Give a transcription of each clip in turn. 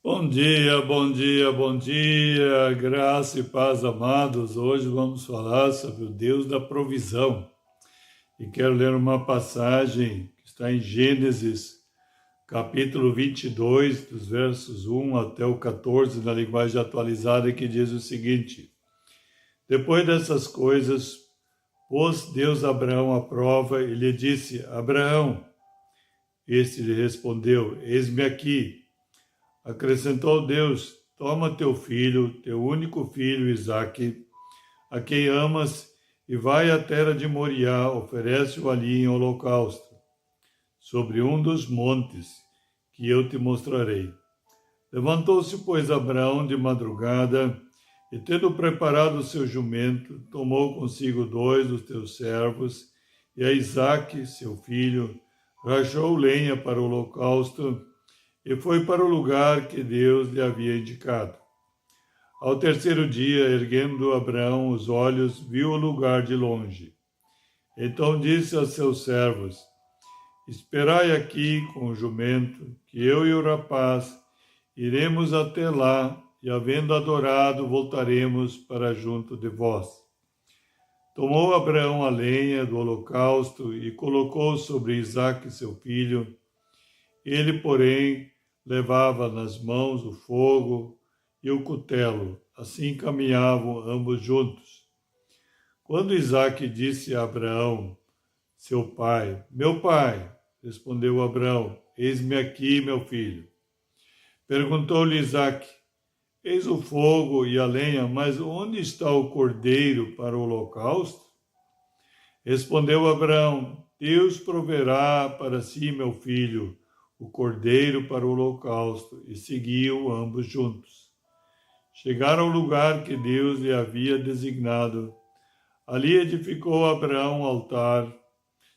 Bom dia, bom dia, bom dia, graça e paz, amados. Hoje vamos falar sobre o Deus da provisão. E quero ler uma passagem que está em Gênesis, capítulo 22, dos versos 1 até o 14, na linguagem atualizada, que diz o seguinte: Depois dessas coisas, pôs Deus Abraão à prova e lhe disse: Abraão. Este lhe respondeu: Eis-me aqui. Acrescentou Deus: Toma teu filho, teu único filho Isaque, a quem amas, e vai à terra de Moriá, oferece-o ali em holocausto, sobre um dos montes que eu te mostrarei. Levantou-se, pois, Abraão de madrugada, e tendo preparado o seu jumento, tomou consigo 2 dos teus servos, e a Isaque, seu filho, rachou lenha para o holocausto, e foi para o lugar que Deus lhe havia indicado. Ao terceiro dia, erguendo Abraão os olhos, viu o lugar de longe. Então disse a seus servos: Esperai aqui com o jumento, que eu e o rapaz iremos até lá, e havendo adorado, voltaremos para junto de vós. Tomou Abraão a lenha do holocausto e colocou sobre Isaque seu filho. Ele, porém, levava nas mãos o fogo e o cutelo. Assim caminhavam ambos juntos. Quando Isaque disse a Abraão, seu pai: Meu pai, respondeu Abraão: Eis-me aqui, meu filho. Perguntou-lhe Isaque: Eis o fogo e a lenha, mas onde está o cordeiro para o holocausto? Respondeu Abraão: Deus proverá para si, meu filho, o cordeiro para o holocausto, e seguiam ambos juntos. Chegaram ao lugar que Deus lhe havia designado. Ali edificou Abraão um altar,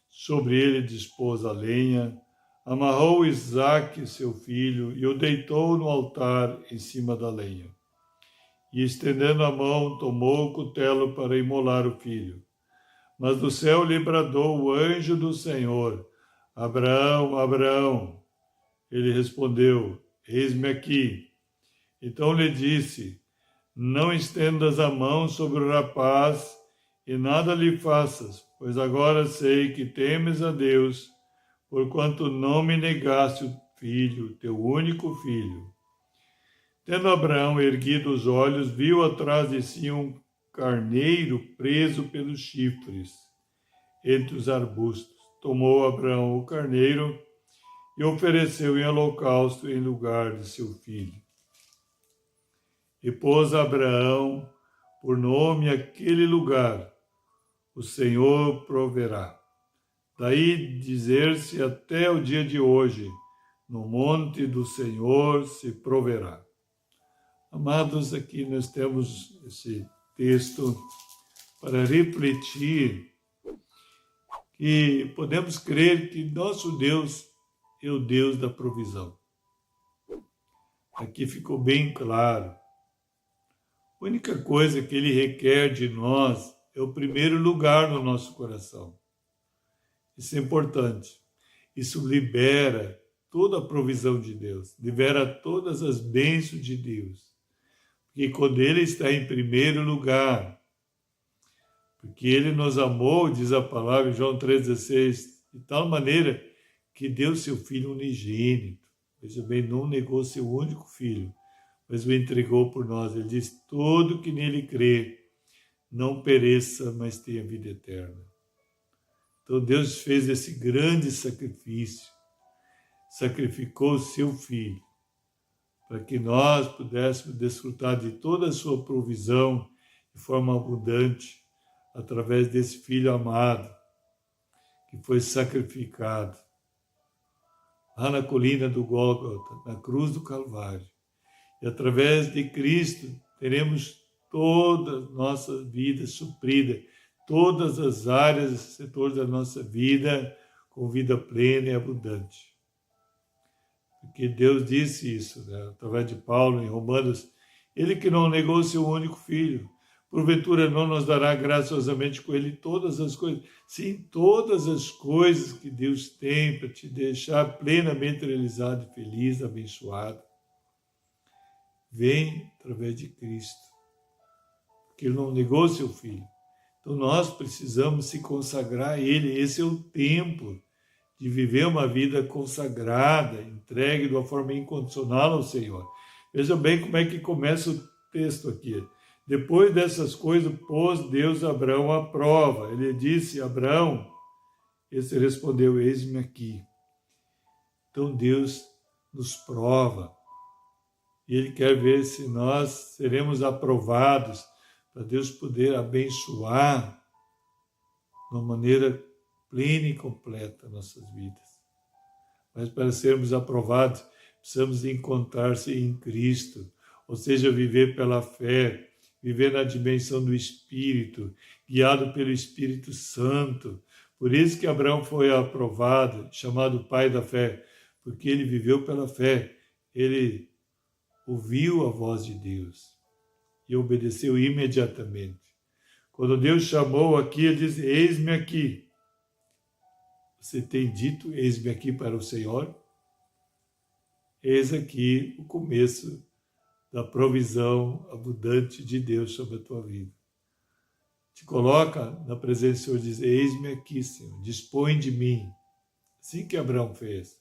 sobre ele dispôs a lenha, amarrou Isaque, seu filho, e o deitou no altar em cima da lenha. E estendendo a mão, tomou o cutelo para imolar o filho. Mas do céu lhe bradou o anjo do Senhor: Abraão, Abraão. Ele respondeu: Eis-me aqui. Então lhe disse: Não estendas a mão sobre o rapaz e nada lhe faças, pois agora sei que temes a Deus, porquanto não me negaste o filho, teu único filho. Tendo Abraão erguido os olhos, viu atrás de si um carneiro preso pelos chifres entre os arbustos. Tomou Abraão o carneiro e ofereceu em holocausto em lugar de seu filho. E pôs Abraão por nome aquele lugar: O Senhor proverá. Daí dizer-se até o dia de hoje: No monte do Senhor se proverá. Amados, aqui nós temos esse texto para refletir que podemos crer que nosso Deus é o Deus da provisão. Aqui ficou bem claro. A única coisa que Ele requer de nós é o primeiro lugar no nosso coração. Isso é importante. Isso libera toda a provisão de Deus, libera todas as bênçãos de Deus. Porque quando Ele está em primeiro lugar, porque Ele nos amou, diz a palavra em João 3,16, de tal maneira que deu seu Filho unigênito. Veja bem, não negou seu único Filho, mas o entregou por nós. Ele diz: todo que nele crê não pereça, mas tenha vida eterna. Então Deus fez esse grande sacrifício, sacrificou o seu Filho, para que nós pudéssemos desfrutar de toda a sua provisão de forma abundante, através desse Filho amado, que foi sacrificado lá na colina do Gólgota, na cruz do Calvário. E através de Cristo teremos toda a nossa vida suprida, todas as áreas e setores da nossa vida com vida plena e abundante. Porque Deus disse isso, né, através de Paulo em Romanos: Ele que não negou seu único filho, porventura não nos dará graciosamente com Ele todas as coisas? Sim, todas as coisas que Deus tem para te deixar plenamente realizado, feliz, abençoado. vem através de Cristo, porque Ele não negou seu Filho. Então nós precisamos se consagrar a Ele. Esse é o tempo de viver uma vida consagrada, entregue de uma forma incondicional ao Senhor. Veja bem como é que começa o texto aqui. Depois dessas coisas, pôs Deus Abraão à prova. Ele disse: Abraão, esse respondeu: eis-me aqui. Então Deus nos prova. E Ele quer ver se nós seremos aprovados, para Deus poder abençoar de uma maneira plena e completa nossas vidas. Mas para sermos aprovados, precisamos encontrar-se em Cristo, ou seja, viver pela fé, viver na dimensão do Espírito, guiado pelo Espírito Santo. Por isso que Abraão foi aprovado, chamado pai da fé, porque ele viveu pela fé, ele ouviu a voz de Deus e obedeceu imediatamente. Quando Deus chamou aqui, ele disse: eis-me aqui. Você tem dito: eis-me aqui para o Senhor? Eis aqui o começo da provisão abundante de Deus sobre a tua vida. Te coloca na presença do Senhor e diz: eis-me aqui, Senhor, dispõe de mim. Assim que Abraão fez.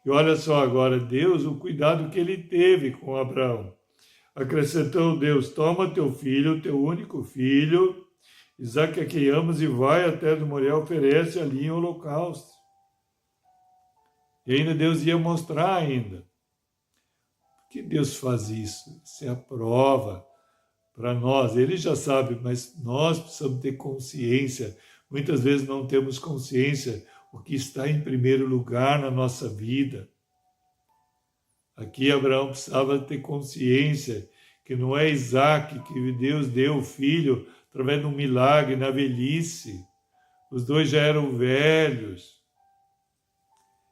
E olha só agora, Deus, o cuidado que ele teve com Abraão. Acrescentou Deus: toma teu filho, teu único filho, Isaque a quem amas, e vai até do Moriá, oferece ali em holocausto. E ainda Deus ia mostrar ainda. Por que Deus faz isso? Isso é a prova para nós. Ele já sabe, mas nós precisamos ter consciência. Muitas vezes não temos consciência o que está em primeiro lugar na nossa vida. Aqui Abraão precisava ter consciência que não é Isaque que Deus deu o filho através de um milagre na velhice. Os dois já eram velhos.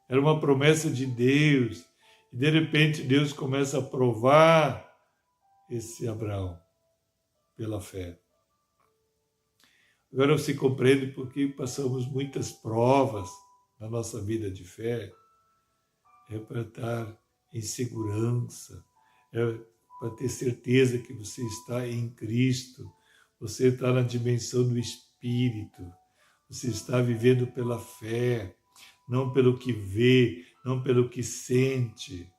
Era uma promessa de Deus. E de repente Deus começa a provar esse Abraão pela fé. Agora você compreende por que passamos muitas provas na nossa vida de fé. É para estar em segurança, é para ter certeza que você está em Cristo, você está na dimensão do Espírito, você está vivendo pela fé, não pelo que vê, não pelo que sente.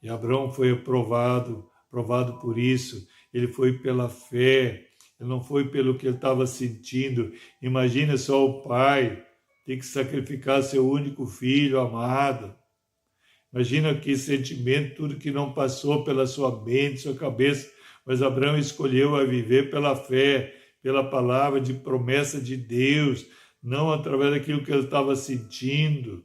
E Abraão foi aprovado por isso, ele foi pela fé, ele não foi pelo que ele estava sentindo. Imagina só o pai ter que sacrificar seu único filho amado. Imagina que sentimento, tudo que não passou pela sua mente, sua cabeça, mas Abraão escolheu a viver pela fé, pela palavra de promessa de Deus, não através daquilo que ele estava sentindo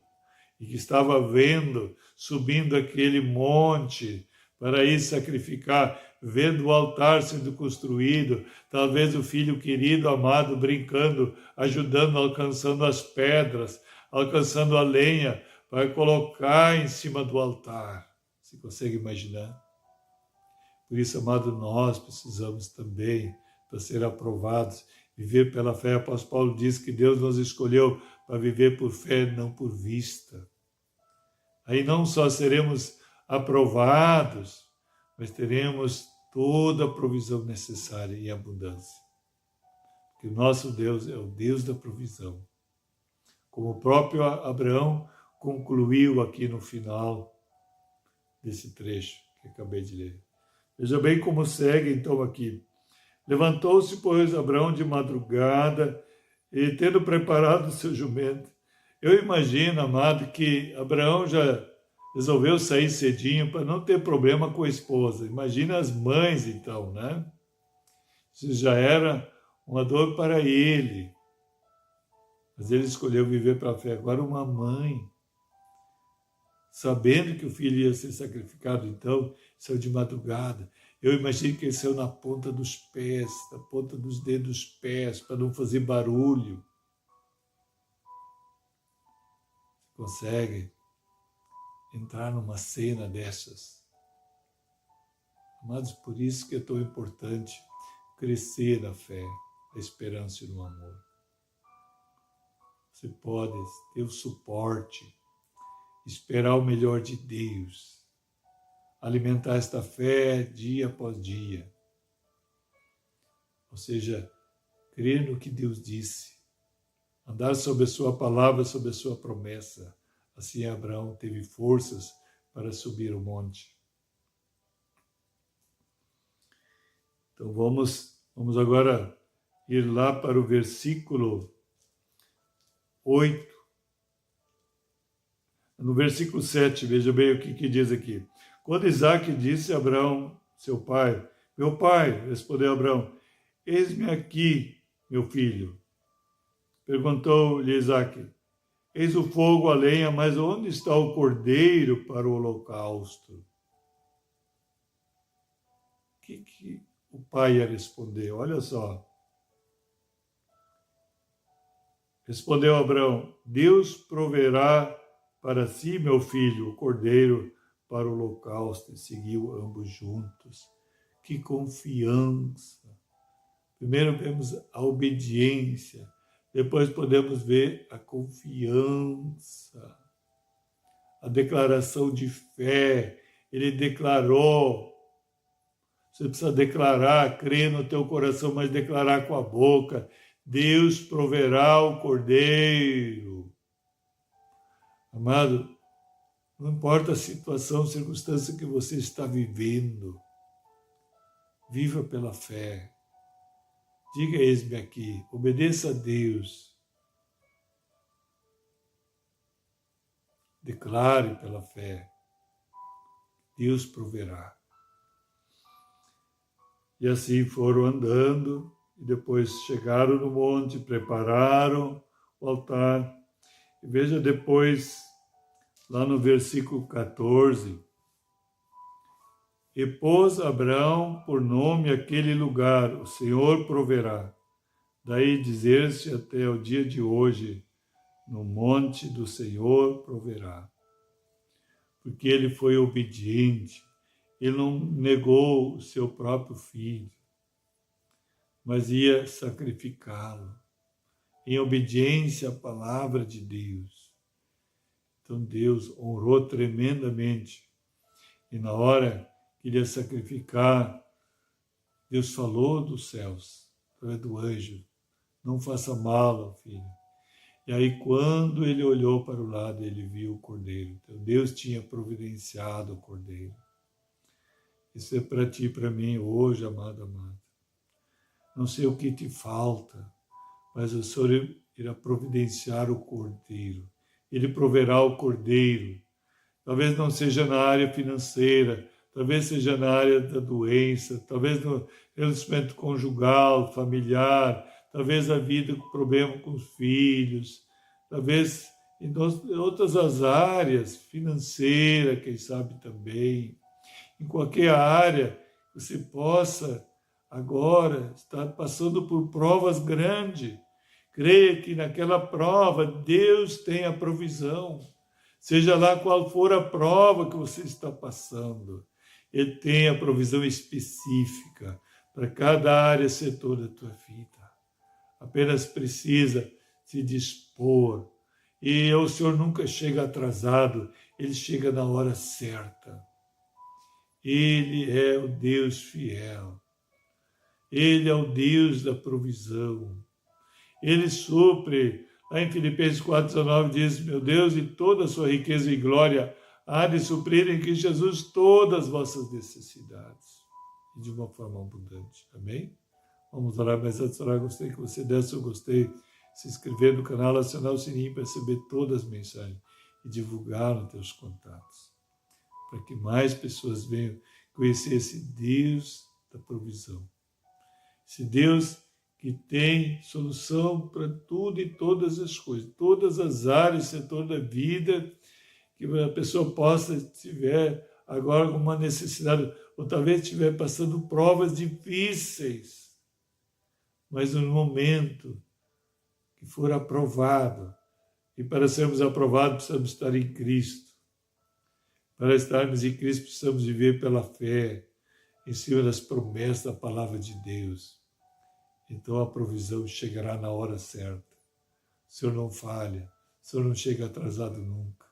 e que estava vendo, subindo aquele monte para ir sacrificar, vendo o altar sendo construído, talvez o filho querido, amado, brincando, ajudando, alcançando as pedras, alcançando a lenha, para colocar em cima do altar. Você consegue imaginar? Por isso, amado, nós precisamos também, para ser aprovados, viver pela fé. O apóstolo Paulo diz que Deus nos escolheu para viver por fé, não por vista. Aí não só seremos aprovados, mas teremos toda a provisão necessária em abundância. Porque o nosso Deus é o Deus da provisão. Como o próprio Abraão concluiu aqui no final desse trecho que acabei de ler. Veja bem como segue então aqui. Levantou-se, pois, Abraão de madrugada e, tendo preparado o seu jumento. Eu imagino, amado, que Abraão já resolveu sair cedinho para não ter problema com a esposa. Imagina as mães, então, né? Isso já era uma dor para ele. Mas ele escolheu viver para a fé. Agora uma mãe, sabendo que o filho ia ser sacrificado, então, saiu de madrugada. Eu imagino que ele saiu na ponta dos pés, na ponta dos dedos dos pés, para não fazer barulho. Você consegue entrar numa cena dessas? Amados, por isso que é tão importante crescer na fé, na esperança e no amor. Você pode ter o suporte, esperar o melhor de Deus, alimentar esta fé dia após dia. Ou seja, crer no que Deus disse, andar sobre a sua palavra, sobre a sua promessa. Assim Abraão teve forças para subir o monte. Então vamos agora ir lá para o versículo 8. No versículo 7, veja bem o que diz aqui. Quando Isaque disse a Abraão, seu pai, meu pai, respondeu Abraão, eis-me aqui, meu filho. Perguntou-lhe Isaque, eis o fogo, a lenha, mas onde está o cordeiro para o holocausto? O que o pai ia responder? Olha só. Respondeu Abraão, Deus proverá para si, meu filho, o cordeiro para o holocausto. E seguiu ambos juntos. Que confiança! Primeiro vemos a obediência, depois podemos ver a confiança, a declaração de fé. Ele declarou. Você precisa declarar, crer no teu coração, mas declarar com a boca. Deus proverá o cordeiro. Amado, não importa a situação, circunstância que você está vivendo, viva pela fé. Diga, eis-me aqui, obedeça a Deus. Declare pela fé. Deus proverá. E assim foram andando, e depois chegaram no monte, prepararam o altar. E veja depois, lá no versículo 14, e pôs Abraão por nome aquele lugar, o Senhor proverá. Daí dizer-se até o dia de hoje, no monte do Senhor proverá. Porque ele foi obediente, ele não negou o seu próprio filho, mas ia sacrificá-lo, em obediência à palavra de Deus. Então Deus honrou tremendamente. E na hora que ele ia sacrificar, Deus falou dos céus, através do anjo, não faça mal ao filho. E aí quando ele olhou para o lado, ele viu o cordeiro. Então Deus tinha providenciado o cordeiro. Isso é para ti e para mim hoje, amado, amado. Não sei o que te falta, mas o Senhor irá providenciar o cordeiro. Ele proverá o cordeiro. Talvez não seja na área financeira, talvez seja na área da doença, talvez no relacionamento conjugal, familiar, talvez a vida com problema com os filhos, talvez em outras as áreas, financeira, quem sabe também. Em qualquer área, você possa agora estar passando por provas grandes. Creia que naquela prova Deus tem a provisão. Seja lá qual for a prova que você está passando, Ele tem a provisão específica para cada área, setor da tua vida. Apenas precisa se dispor. E o Senhor nunca chega atrasado, Ele chega na hora certa. Ele é o Deus fiel. Ele é o Deus da provisão. Ele supre. Lá em Filipenses 4,19 diz, meu Deus, e toda a sua riqueza e glória há de suprir em Cristo Jesus todas as vossas necessidades. E de uma forma abundante. Amém? Vamos orar, mas antes de orar, gostaria que você desse o gostei, se inscrever no canal, acionar o sininho para receber todas as mensagens e divulgar nos teus contatos. Para que mais pessoas venham conhecer esse Deus da provisão. Esse Deus que tem solução para tudo e todas as coisas, todas as áreas, setor da vida, que a pessoa possa, tiver agora alguma necessidade, ou talvez estiver passando provas difíceis, mas no momento que for aprovado, e para sermos aprovados precisamos estar em Cristo. Para estarmos em Cristo precisamos viver pela fé, em cima das promessas da palavra de Deus. Então a provisão chegará na hora certa. O Senhor não falha, o Senhor não chega atrasado nunca.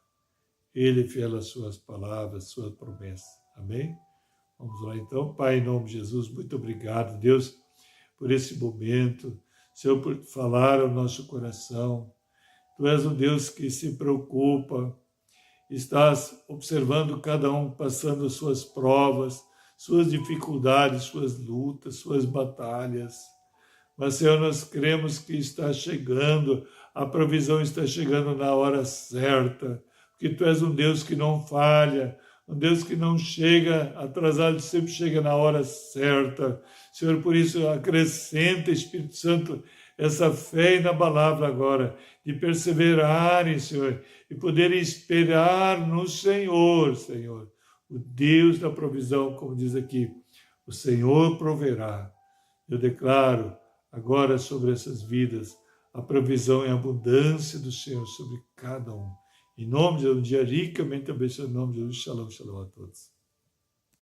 Ele é fiel às suas palavras, suas promessas. Amém? Vamos lá então. Pai, em nome de Jesus, muito obrigado, Deus, por esse momento. Senhor, por falar ao nosso coração. Tu és um Deus que se preocupa, estás observando cada um passando suas provas, suas dificuldades, suas lutas, suas batalhas. Mas, Senhor, nós cremos que está chegando, a provisão está chegando na hora certa, porque Tu és um Deus que não falha, um Deus que não chega atrasado, sempre chega na hora certa. Senhor, por isso acrescenta, Espírito Santo, essa fé inabalável agora, de perseverarem, Senhor, e poderem esperar no Senhor, Senhor, o Deus da provisão, como diz aqui, o Senhor proverá. Eu declaro agora sobre essas vidas a provisão e a abundância do Senhor sobre cada um. Em nome de Jesus, um dia ricamente abençoado, em nome de Jesus, shalom, shalom a todos.